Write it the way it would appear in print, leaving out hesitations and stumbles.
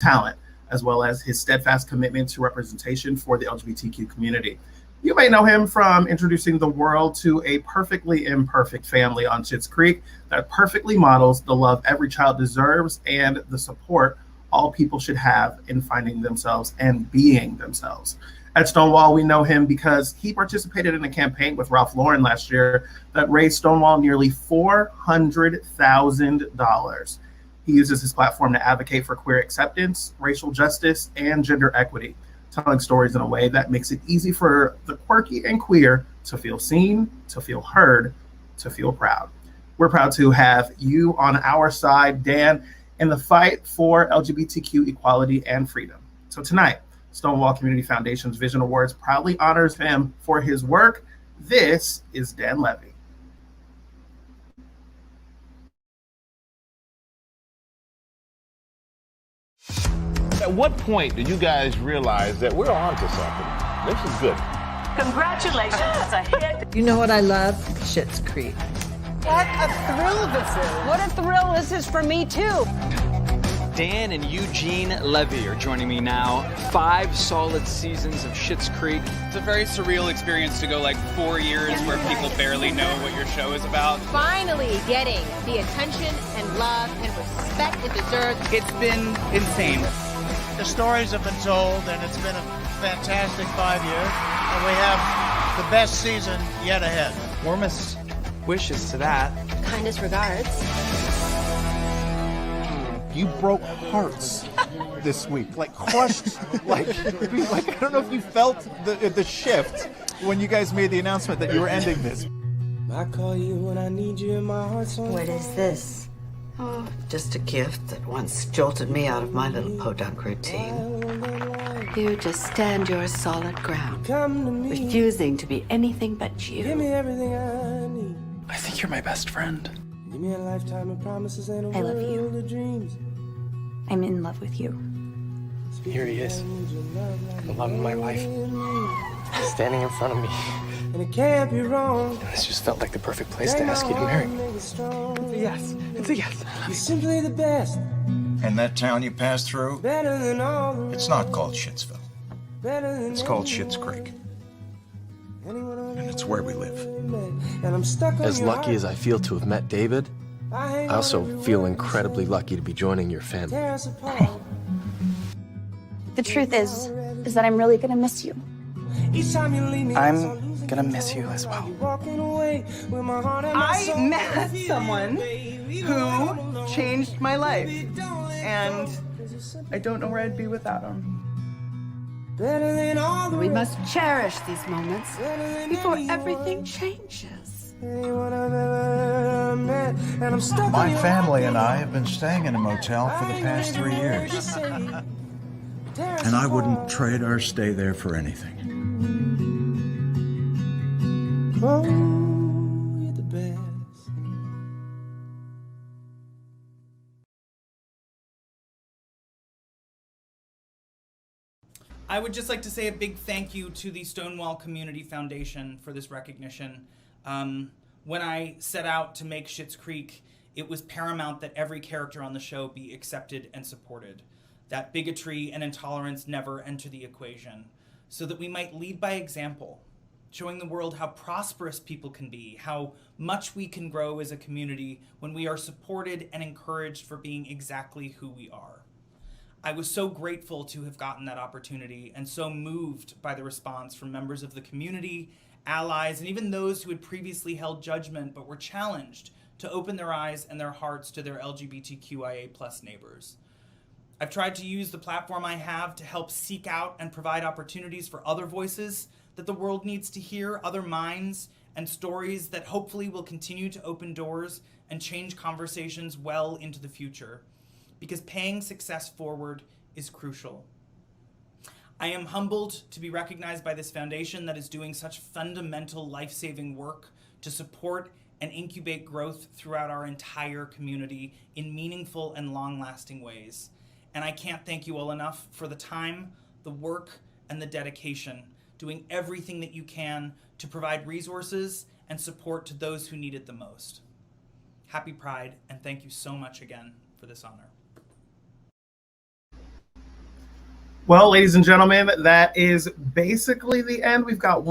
talent, as well as his steadfast commitment to representation for the LGBTQ community. You may know him from introducing the world to a perfectly imperfect family on Schitt's Creek that perfectly models the love every child deserves and the support all people should have in finding themselves and being themselves. At Stonewall, we know him because he participated in a campaign with Ralph Lauren last year that raised Stonewall nearly $400,000. He uses his platform to advocate for queer acceptance, racial justice, and gender equity, telling stories in a way that makes it easy for the quirky and queer to feel seen, to feel heard, to feel proud. We're proud to have you on our side, Dan, in the fight for LGBTQ equality and freedom. So tonight, Stonewall Community Foundation's Vision Awards proudly honors him for his work. This is Dan Levy. At what point did you guys realize that we're on to something? This is good. Congratulations, it's a hit. You know what I love? Schitt's Creek. What a thrill this is. What a thrill this is for me, too. Dan and Eugene Levy are joining me now. 5 solid seasons of Schitt's Creek. It's a very surreal experience to go like 4 years where people barely know what your show is about. Finally getting the attention and love and respect it deserves. It's been insane. The stories have been told, and it's been a fantastic 5 years. And we have the best season yet ahead. Warmest wishes to that. Kindest regards. You broke hearts this week, like crushed, like I don't know if you felt the shift when you guys made the announcement that you were ending this. I call you when I need you in my heart. What is this? Oh, just a gift that once jolted me out of my little podunk routine. You just stand your solid ground, refusing to be anything but you. Give me everything I need. I think you're my best friend. Give me a lifetime of promises and a I love you. world of dreams. I'm in love with you. Here he is, the love of my life, standing in front of me. And it can't be wrong. And this just felt like the perfect place to ask you to marry me. It's a Yes, it's a yes. You're simply the best. And that town you passed through, Better than all the it's not called Schittsville. better than It's called Schitt's Creek. And it's where we live. And I'm stuck on As your lucky as I feel to have met David, I I also feel incredibly lucky to be joining your family. tear us apart. The truth is that I'm really gonna miss you. Each time you leave me, I'm gonna miss you as well. walking away with my heart and my soul. I met someone who changed my life, and I don't know where I'd be without him. Better than all the We must cherish these moments before everything changes. anyone I've ever met. And I'm stuck on My your family and I have been staying in a motel for the past 3 years, and I wouldn't trade our stay there for anything. Oh, you're the best. I would just like to say a big thank you to the Stonewall Community Foundation for this recognition. When I set out to make Schitt's Creek, it was paramount that every character on the show be accepted and supported, that bigotry and intolerance never enter the equation, so that we might lead by example, showing the world how prosperous people can be, how much we can grow as a community when we are supported and encouraged for being exactly who we are. I was so grateful to have gotten that opportunity and so moved by the response from members of the community, allies, and even those who had previously held judgment but were challenged to open their eyes and their hearts to their LGBTQIA+ neighbors. I've tried to use the platform I have to help seek out and provide opportunities for other voices that the world needs to hear, other minds, and stories that hopefully will continue to open doors and change conversations well into the future, because paying success forward is crucial. I am humbled to be recognized by this foundation that is doing such fundamental life-saving work to support and incubate growth throughout our entire community in meaningful and long-lasting ways. And I can't thank you all enough for the time, the work, and the dedication, doing everything that you can to provide resources and support to those who need it the most. Happy Pride, and thank you so much again for this honor. Well, ladies and gentlemen, that is basically the end. We've got one